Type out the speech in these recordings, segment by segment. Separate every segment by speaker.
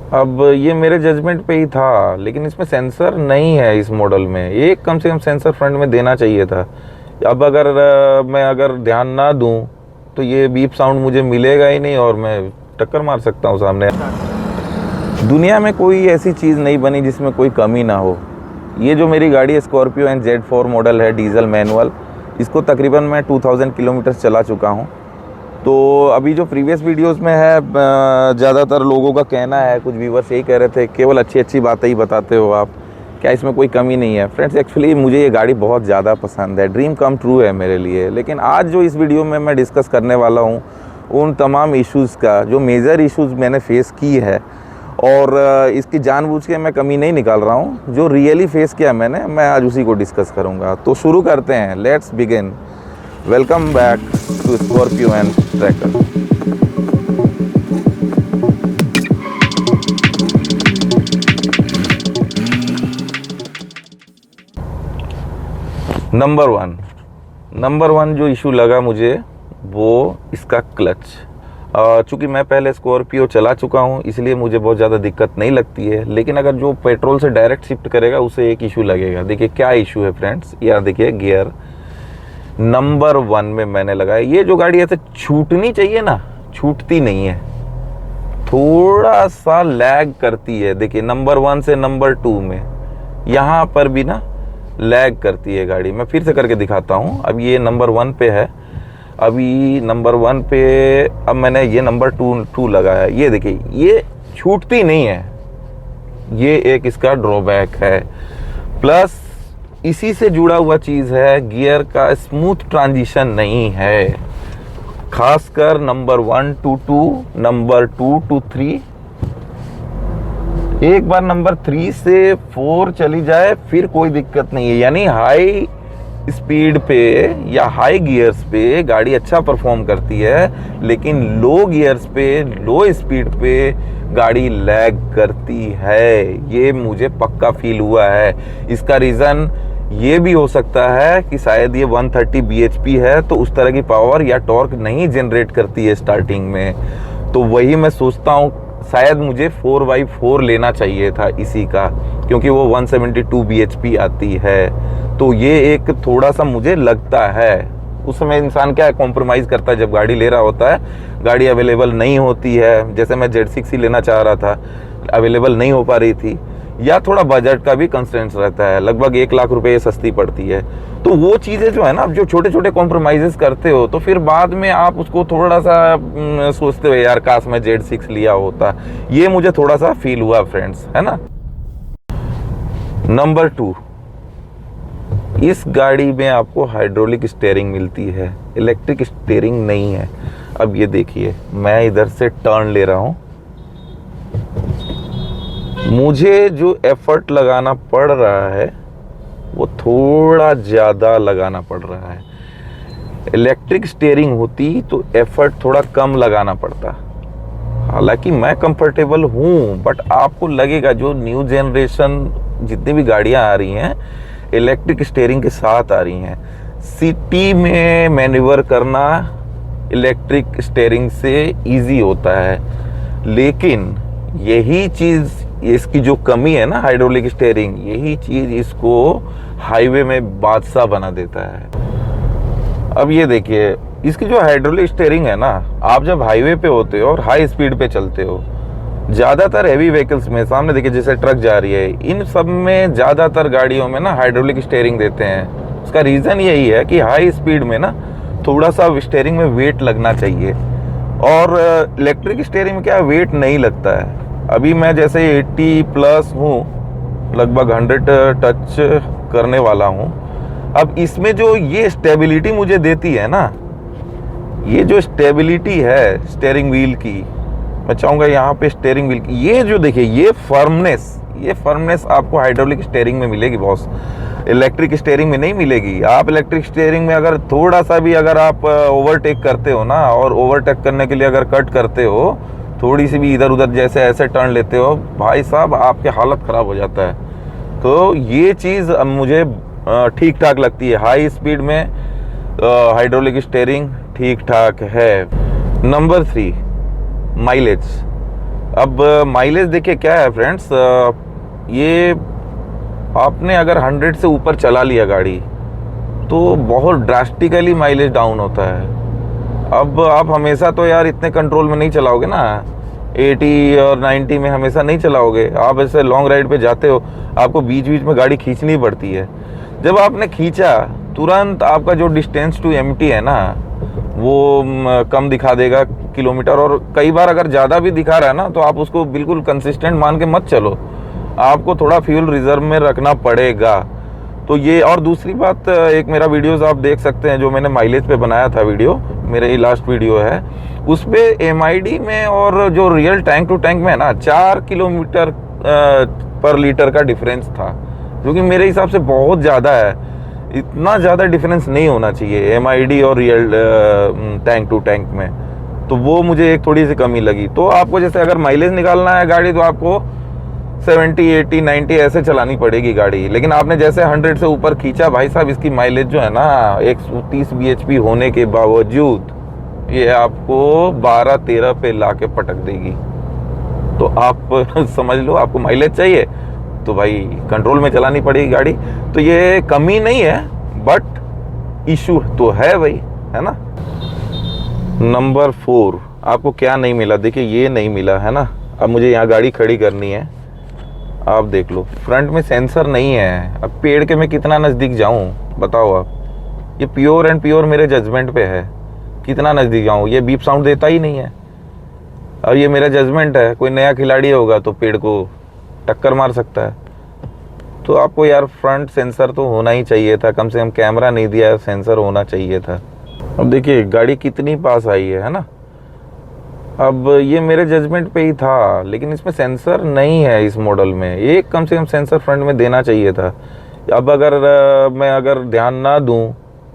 Speaker 1: अब ये मेरे जजमेंट पे ही था, लेकिन इसमें सेंसर नहीं है इस मॉडल में। एक कम से कम सेंसर फ्रंट में देना चाहिए था। अब अगर मैं अगर ध्यान ना दूं तो ये बीप साउंड मुझे मिलेगा ही नहीं और मैं टक्कर मार सकता हूँ सामने। दुनिया में कोई ऐसी चीज़ नहीं बनी जिसमें कोई कमी ना हो। ये जो मेरी गाड़ी है स्कॉर्पियो एन Z4 मॉडल है, डीजल मैनुअल। इसको तकरीबन मैं 2000 किलोमीटर चला चुका हूँ। तो अभी जो प्रीवियस वीडियोस में है, ज़्यादातर लोगों का कहना है, कुछ व्यूवर्स यही कह रहे थे केवल अच्छी अच्छी बातें ही बताते हो आप, क्या इसमें कोई कमी नहीं है। फ्रेंड्स, एक्चुअली मुझे ये गाड़ी बहुत ज़्यादा पसंद है, ड्रीम कम ट्रू है मेरे लिए। लेकिन आज जो इस वीडियो में मैं डिस्कस करने वाला हूँ उन तमाम इश्यूज़ का, जो मेजर इश्यूज़ मैंने फेस की है, और इसकी जानबूझ के मैं कमी नहीं निकाल रहा हूँ, जो रियली फेस किया मैंने, मैं आज उसी को डिस्कस करूँगा। तो शुरू करते हैं, let's begin. Welcome back to Scorpio and tracker. Number one जो इशू लगा मुझे वो इसका क्लच। चूँकि मैं पहले स्कॉर्पियो चला चुका हूँ इसलिए मुझे बहुत ज़्यादा दिक्कत नहीं लगती है। लेकिन अगर जो पेट्रोल से डायरेक्ट शिफ्ट करेगा उसे एक इशू लगेगा। देखिए क्या इशू है फ्रेंड्स, यहाँ देखिए गियर नंबर 1 में मैंने लगाया। ये जो गाड़ी ऐसे छूटनी चाहिए ना, छूटती नहीं है, थोड़ा सा लैग करती है। देखिए नंबर 1 से नंबर 2 में यहाँ पर भी ना लैग करती है गाड़ी। मैं फिर से करके दिखाता हूँ। अब ये नंबर 1 पे है, अभी नंबर 1 पे अब मैंने ये नंबर 2 लगाया। ये देखिए ये छूटती नहीं है, ये एक इसका ड्रॉबैक है। प्लस इसी से जुड़ा हुआ चीज़ है, गियर का स्मूथ ट्रांजिशन नहीं है, खासकर नंबर 1 to 2, नंबर 2 to 3। एक बार नंबर 3 से 4 चली जाए फिर कोई दिक्कत नहीं है। यानी हाई स्पीड पे या हाई गियर्स पे गाड़ी अच्छा परफॉर्म करती है, लेकिन लो गियर्स पे, लो स्पीड पे गाड़ी लैग करती है। ये मुझे पक्का फील हुआ है। इसका रीज़न ये भी हो सकता है कि शायद ये 130 bhp है, तो उस तरह की पावर या टॉर्क नहीं जनरेट करती है स्टार्टिंग में। तो वही मैं सोचता हूँ शायद मुझे 4x4 लेना चाहिए था इसी का, क्योंकि वो 172 bhp आती है। तो ये एक थोड़ा सा मुझे लगता है। उस समय इंसान क्या कॉम्प्रोमाइज़ करता है जब गाड़ी ले रहा होता है, गाड़ी अवेलेबल नहीं होती है। जैसे मैं Z6 ही लेना चाह रहा था, अवेलेबल नहीं हो पा रही थी, या थोड़ा बजट का भी कंस्ट्रेंट्स रहता है, लगभग 1 लाख रुपए सस्ती पड़ती है। तो वो चीज़ें जो है ना, अब जो छोटे छोटे कॉम्प्रोमाइज़ेस करते हो तो फिर बाद में आप उसको थोड़ा सा सोचते हो यार काश मैं Z6 लिया होता। ये मुझे थोड़ा सा फील हुआ फ्रेंड्स, है ना। नंबर 2, इस गाड़ी में आपको हाइड्रोलिक स्टीयरिंग मिलती है, इलेक्ट्रिक स्टीयरिंग नहीं है। अब ये देखिए मैं इधर से टर्न ले रहा हूँ, मुझे जो एफर्ट लगाना पड़ रहा है वो थोड़ा ज़्यादा लगाना पड़ रहा है। इलेक्ट्रिक स्टीयरिंग होती तो एफर्ट थोड़ा कम लगाना पड़ता। हालांकि मैं कंफर्टेबल हूँ, बट आपको लगेगा जो न्यू जनरेशन जितनी भी गाड़ियाँ आ रही हैं इलेक्ट्रिक स्टीयरिंग के साथ आ रही हैं। सिटी में मैन्यूवर करना इलेक्ट्रिक स्टीयरिंग से इजी होता है, लेकिन यही चीज़ इसकी जो कमी है ना हाइड्रोलिक स्टीयरिंग, यही चीज़ इसको हाईवे में बादशाह बना देता है। अब ये देखिए इसकी जो हाइड्रोलिक स्टीयरिंग है ना, आप जब हाईवे पे होते हो और हाई स्पीड पे चलते हो, ज़्यादातर हैवी व्हीकल्स में, सामने देखिए जैसे ट्रक जा रही है, इन सब में ज़्यादातर गाड़ियों में ना हाइड्रोलिक स्टीयरिंग देते हैं। उसका रीज़न यही है कि हाई स्पीड में ना थोड़ा सा स्टीयरिंग में वेट लगना चाहिए, और इलेक्ट्रिक स्टीयरिंग में क्या वेट नहीं लगता है। अभी मैं जैसे 80 प्लस हूँ, लगभग 100 टच करने वाला हूँ। अब इसमें जो ये स्टेबिलिटी मुझे देती है ना, ये जो स्टेबिलिटी है स्टीयरिंग व्हील की, मैं चाहूँगा यहाँ पे स्टीयरिंग व्हील की ये जो देखिए ये फर्मनेस आपको हाइड्रोलिक स्टीयरिंग में मिलेगी बॉस, इलेक्ट्रिक स्टीयरिंग में नहीं मिलेगी। आप इलेक्ट्रिक स्टीयरिंग में अगर थोड़ा सा भी अगर आप ओवरटेक करते हो ना, और ओवरटेक करने के लिए अगर कट करते हो, थोड़ी सी भी इधर उधर जैसे ऐसे टर्न लेते हो, भाई साहब आपकी हालत ख़राब हो जाता है। तो ये चीज़ अब मुझे ठीक ठाक लगती है। हाई स्पीड में हाइड्रोलिक स्टीयरिंग ठीक ठाक है। Number 3, mileage. अब माइलेज देखिए क्या है फ्रेंड्स, ये आपने अगर 100 से ऊपर चला लिया गाड़ी तो बहुत ड्रास्टिकली माइलेज डाउन होता है। अब आप हमेशा तो यार इतने कंट्रोल में नहीं चलाओगे ना, 80 और 90 में हमेशा नहीं चलाओगे। आप ऐसे लॉन्ग राइड पे जाते हो, आपको बीच बीच में गाड़ी खींचनी पड़ती है। जब आपने खींचा तुरंत आपका जो डिस्टेंस टू एम्प्टी है ना वो कम दिखा देगा किलोमीटर, और कई बार अगर ज़्यादा भी दिखा रहा है ना तो आप उसको बिल्कुल कंसिस्टेंट मान के मत चलो, आपको थोड़ा फ्यूल रिजर्व में रखना पड़ेगा। तो ये, और दूसरी बात, एक मेरा वीडियोस आप देख सकते हैं जो मैंने माइलेज पे बनाया था वीडियो, मेरे लास्ट वीडियो है उस पे MID में और जो रियल टैंक टू टैंक में है ना 4 किलोमीटर पर लीटर का डिफरेंस था, जो कि मेरे हिसाब से बहुत ज़्यादा है। इतना ज़्यादा डिफरेंस नहीं होना चाहिए MID और रियल टैंक टू टैंक में, तो वो मुझे एक थोड़ी सी कमी लगी। तो आपको जैसे अगर माइलेज निकालना है गाड़ी तो आपको 70, 80, 90 ऐसे चलानी पड़ेगी गाड़ी। लेकिन आपने जैसे 100 से ऊपर खींचा भाई साहब, इसकी माइलेज जो है ना 130 bhp होने के बावजूद ये आपको 12-13 पे ला के पटक देगी। तो आप समझ लो, आपको माइलेज चाहिए तो भाई कंट्रोल में चलानी पड़ेगी गाड़ी। तो ये कमी नहीं है बट इशू तो है भाई, है ना। नंबर 4 आपको क्या नहीं मिला, देखिए ये नहीं मिला है ना। अब मुझे यहाँ गाड़ी खड़ी करनी है, आप देख लो फ्रंट में सेंसर नहीं है। अब पेड़ के मैं कितना नज़दीक जाऊँ बताओ आप, ये प्योर एंड प्योर मेरे जजमेंट पे है, कितना नज़दीक जाऊँ। ये बीप साउंड देता ही नहीं है, और ये मेरा जजमेंट है। कोई नया खिलाड़ी होगा तो पेड़ को टक्कर मार सकता है। तो आपको यार फ्रंट सेंसर तो होना ही चाहिए था, कम से कम कैमरा नहीं दिया, सेंसर होना चाहिए था। अब देखिए गाड़ी कितनी पास आई है ना। अब ये मेरे जजमेंट पे ही था, लेकिन इसमें सेंसर नहीं है इस मॉडल में। एक कम से कम सेंसर फ्रंट में देना चाहिए था। अब अगर मैं अगर ध्यान ना दूं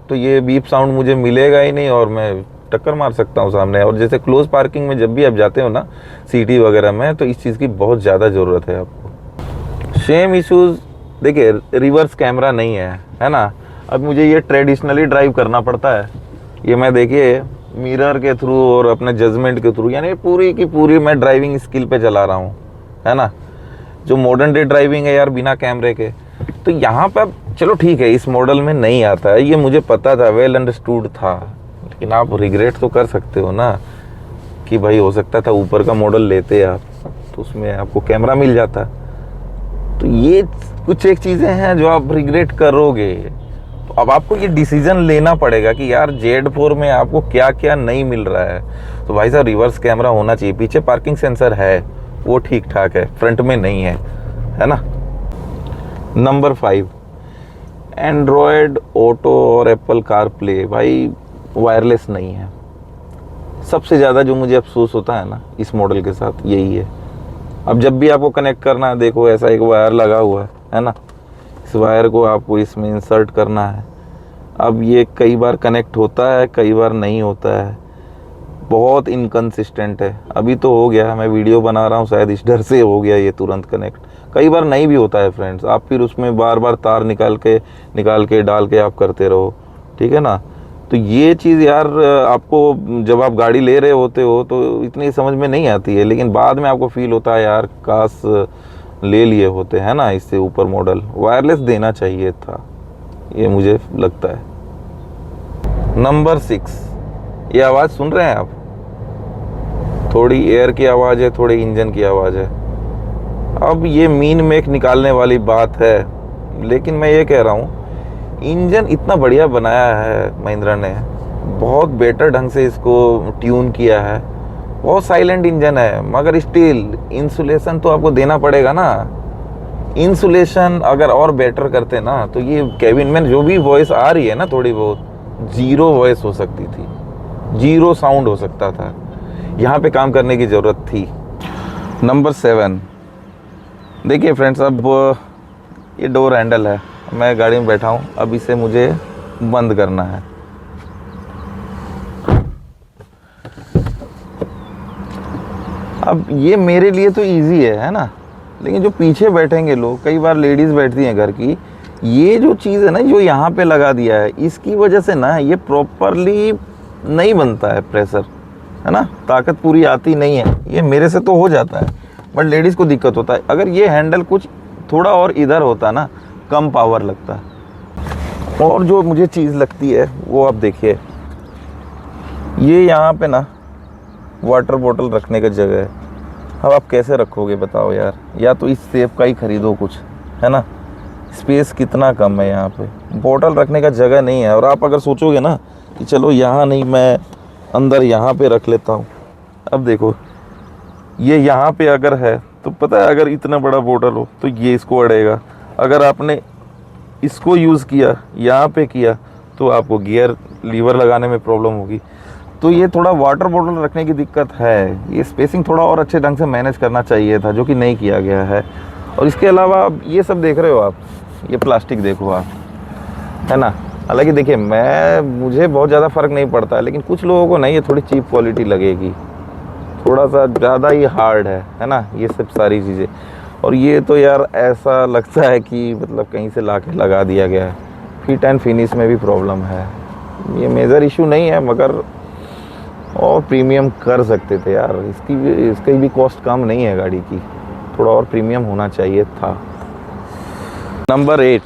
Speaker 1: तो ये बीप साउंड मुझे मिलेगा ही नहीं और मैं टक्कर मार सकता हूँ सामने। और जैसे क्लोज पार्किंग में जब भी आप जाते हो ना सिटी वगैरह में, तो इस चीज़ की बहुत ज़्यादा ज़रूरत है आपको। सेम इश्यूज़ देखिए, रिवर्स कैमरा नहीं है ना। अब मुझे ये ट्रेडिशनली ड्राइव करना पड़ता है। ये मैं देखिए मिरर के थ्रू और अपने जजमेंट के थ्रू, यानी पूरी की पूरी मैं ड्राइविंग स्किल पे चला रहा हूँ, है ना। जो मॉडर्न डे ड्राइविंग है यार बिना कैमरे के, तो यहाँ पे चलो ठीक है इस मॉडल में नहीं आता है, ये मुझे पता था, वेल अंडरस्टूड था। लेकिन आप रिग्रेट तो कर सकते हो ना कि भाई हो सकता था ऊपर का मॉडल लेते आप तो उसमें आपको कैमरा मिल जाता। तो ये कुछ एक चीज़ें हैं जो आप रिग्रेट करोगे। तो अब आपको ये डिसीजन लेना पड़ेगा कि यार Z4 में आपको क्या क्या नहीं मिल रहा है। तो भाई साहब रिवर्स कैमरा होना चाहिए, पीछे पार्किंग सेंसर है वो ठीक ठाक है, फ्रंट में नहीं है ना। नंबर 5 एंड्रॉयड ऑटो और एप्पल कार प्ले, भाई वायरलेस नहीं है। सबसे ज़्यादा जो मुझे अफसोस होता है ना इस मॉडल के साथ यही है। अब जब भी आपको कनेक्ट करना है, देखो ऐसा एक वायर लगा हुआ है ना, इस वायर को आपको इसमें इंसर्ट करना है। अब ये कई बार कनेक्ट होता है, कई बार नहीं होता है, बहुत इनकंसिस्टेंट है। अभी तो हो गया, मैं वीडियो बना रहा हूँ शायद इस डर से हो गया ये तुरंत कनेक्ट। कई बार नहीं भी होता है फ्रेंड्स, आप फिर उसमें बार बार तार निकाल के डाल के आप करते रहो, ठीक है ना। तो ये चीज़ यार आपको जब आप गाड़ी ले रहे होते हो तो इतनी समझ में नहीं आती है, लेकिन बाद में आपको फील होता है यार काश ले लिए होते हैं ना इससे ऊपर मॉडल। वायरलेस देना चाहिए था, ये मुझे लगता है। नंबर 6, ये आवाज़ सुन रहे हैं आप, थोड़ी एयर की आवाज़ है, थोड़ी इंजन की आवाज़ है। अब ये मीन मेक निकालने वाली बात है, लेकिन मैं ये कह रहा हूँ इंजन इतना बढ़िया बनाया है महिंद्रा ने, बहुत बेटर ढंग से इसको ट्यून किया है, बहुत साइलेंट इंजन है, मगर स्टिल इंसुलेशन तो आपको देना पड़ेगा ना। इंसुलेशन अगर और बेटर करते ना तो ये केबिन में जो भी वॉइस आ रही है ना थोड़ी बहुत जीरो वॉइस हो सकती थी, जीरो साउंड हो सकता था। यहाँ पे काम करने की ज़रूरत थी। नंबर 7 देखिए फ्रेंड्स, अब ये डोर हैंडल है, मैं गाड़ी में बैठा हूँ, अब इसे मुझे बंद करना है। अब ये मेरे लिए तो इजी है ना, लेकिन जो पीछे बैठेंगे लोग, कई बार लेडीज़ बैठती हैं घर की, ये जो चीज़ है ना जो यहाँ पे लगा दिया है, इसकी वजह से ना ये प्रॉपरली नहीं बनता है प्रेशर। है ना, ताकत पूरी आती नहीं है। ये मेरे से तो हो जाता है, बट लेडीज़ को दिक्कत होता है। अगर ये हैंडल कुछ थोड़ा और इधर होता ना, कम पावर लगता। और जो मुझे चीज़ लगती है वो आप देखिए, ये यहाँ पे ना वाटर बॉटल रखने का जगह है। अब आप कैसे रखोगे बताओ यार, या तो इस सेप का ही खरीदो कुछ, है ना। स्पेस कितना कम है यहाँ पे, बॉटल रखने का जगह नहीं है। और आप अगर सोचोगे ना कि चलो यहाँ नहीं, मैं अंदर यहाँ पे रख लेता हूँ, अब देखो ये यहाँ पे अगर है तो पता है, अगर इतना बड़ा बॉटल हो तो ये इसको अड़ेगा। अगर आपने इसको यूज़ किया, यहाँ पे किया, तो आपको गियर लीवर लगाने में प्रॉब्लम होगी। तो ये थोड़ा वाटर बॉटल रखने की दिक्कत है। ये स्पेसिंग थोड़ा और अच्छे ढंग से मैनेज करना चाहिए था, जो कि नहीं किया गया है। और इसके अलावा ये सब देख रहे हो आप, ये प्लास्टिक देखो आप, है ना। हालांकि देखिए मुझे बहुत ज़्यादा फ़र्क नहीं पड़ता है, लेकिन कुछ लोगों को नहीं, ये थोड़ी चीप क्वालिटी लगेगी, थोड़ा सा ज़्यादा ही हार्ड है ना, ये सब सारी चीज़ें। और ये तो यार ऐसा लगता है कि मतलब कहीं से ला के लगा दिया गया है। फिट एंड फिनिश में भी प्रॉब्लम है। ये मेजर इशू नहीं है, मगर और प्रीमियम कर सकते थे यार। इसकी भी कॉस्ट कम नहीं है गाड़ी की, थोड़ा और प्रीमियम होना चाहिए था। नंबर 8,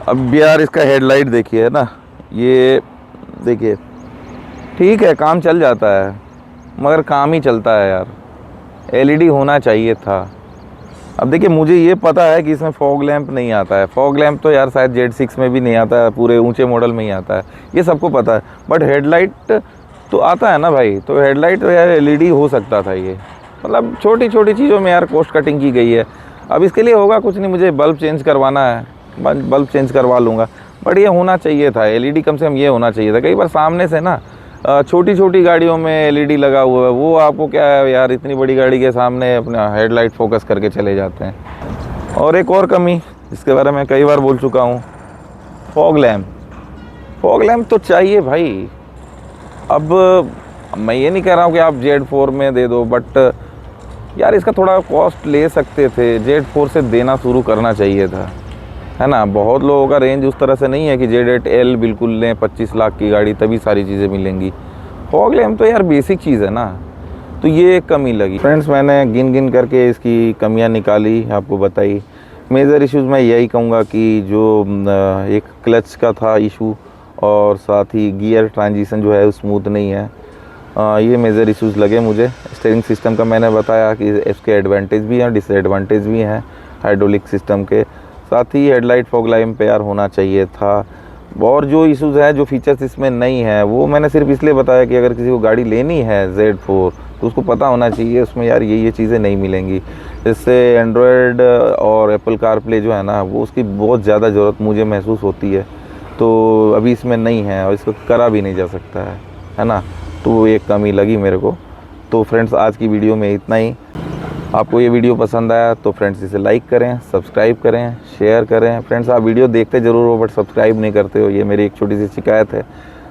Speaker 1: अब यार इसका हेडलाइट देखिए, है ना, ये देखिए, ठीक है काम चल जाता है, मगर काम ही चलता है यार। एलईडी होना चाहिए था। अब देखिए मुझे ये पता है कि इसमें फॉग लैंप नहीं आता है। फॉग लैंप तो यार शायद Z6 में भी नहीं आता है, पूरे ऊंचे मॉडल में ही आता है, ये सबको पता है। बट हेडलाइट तो आता है ना भाई, तो हेडलाइट तो यार एलईडी हो सकता था। ये मतलब छोटी छोटी चीज़ों में यार कॉस्ट कटिंग की गई है। अब इसके लिए होगा कुछ नहीं, मुझे बल्ब चेंज करवाना है, बल्ब चेंज करवा लूँगा। बट ये होना चाहिए था, एलईडी कम से कम ये होना चाहिए था। कई बार सामने से ना छोटी छोटी गाड़ियों में एलईडी लगा हुआ है, वो आपको क्या है यार, इतनी बड़ी गाड़ी के सामने अपना हेडलाइट फोकस करके चले जाते हैं। और एक और कमी, इसके बारे में कई बार बोल चुका हूँ, फॉग लैम्प। फॉग लैम्प तो चाहिए भाई। अब मैं ये नहीं कह रहा हूँ कि आप Z4 में दे दो, बट यार इसका थोड़ा कॉस्ट ले सकते थे, Z4 से देना शुरू करना चाहिए था, है ना। बहुत लोगों का रेंज उस तरह से नहीं है कि Z8L बिल्कुल लें 25 लाख की गाड़ी तभी सारी चीज़ें मिलेंगी। फॉग लैम्प तो यार बेसिक चीज़ है ना, तो ये एक कमी लगी। फ्रेंड्स मैंने गिन गिन करके इसकी कमियां निकाली, आपको बताई। मेजर इश्यूज़ मैं यही कहूँगा कि जो एक क्लच का था इशू, और साथ ही गियर ट्रांजिशन जो है स्मूथ नहीं है, ये मेजर इश्यूज़ लगे मुझे। स्टीयरिंग सिस्टम का मैंने बताया कि इसके एडवांटेज भी हैं, डिसएडवांटेज भी हैं हाइड्रोलिक सिस्टम के। साथ ही हेडलाइट फॉग लैम्प पे यार होना चाहिए था। और जो इश्यूज़ हैं, जो फीचर्स इसमें नहीं है, वो मैंने सिर्फ इसलिए बताया कि अगर किसी को गाड़ी लेनी है Z4 तो उसको पता होना चाहिए उसमें यार ये चीज़ें नहीं मिलेंगी। जिससे एंड्रॉयड और एप्पल कारप्ले जो है ना, वो उसकी बहुत ज़्यादा ज़रूरत मुझे महसूस होती है, तो अभी इसमें नहीं है और इसको करा भी नहीं जा सकता है ना। तो वो एक कमी लगी मेरे को। तो फ्रेंड्स आज की वीडियो में इतना ही। आपको ये वीडियो पसंद आया तो फ्रेंड्स इसे लाइक करें, सब्सक्राइब करें, शेयर करें। फ्रेंड्स आप वीडियो देखते ज़रूर हो बट सब्सक्राइब नहीं करते हो, ये मेरी एक छोटी सी शिकायत है।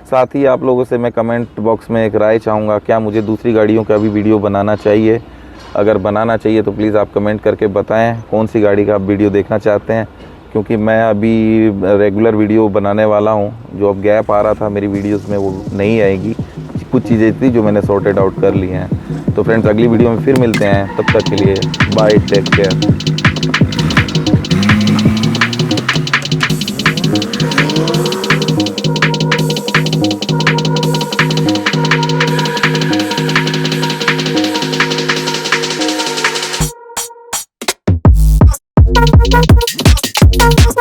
Speaker 1: साथ ही आप लोगों से मैं कमेंट बॉक्स में एक राय चाहूँगा, क्या मुझे दूसरी गाड़ियों का भी वीडियो बनाना चाहिए? अगर बनाना चाहिए तो प्लीज़ आप कमेंट करके बताएँ कौन सी गाड़ी का आप वीडियो देखना चाहते हैं, क्योंकि मैं अभी रेगुलर वीडियो बनाने वाला हूँ। जो अब गैप आ रहा था मेरी वीडियोज़ में वो नहीं आएगी, कुछ चीज़ें थी जो मैंने सॉर्टेड आउट कर ली हैं। तो फ्रेंड्स अगली वीडियो में फिर मिलते हैं, तब तक के लिए बाय, टेक केयर।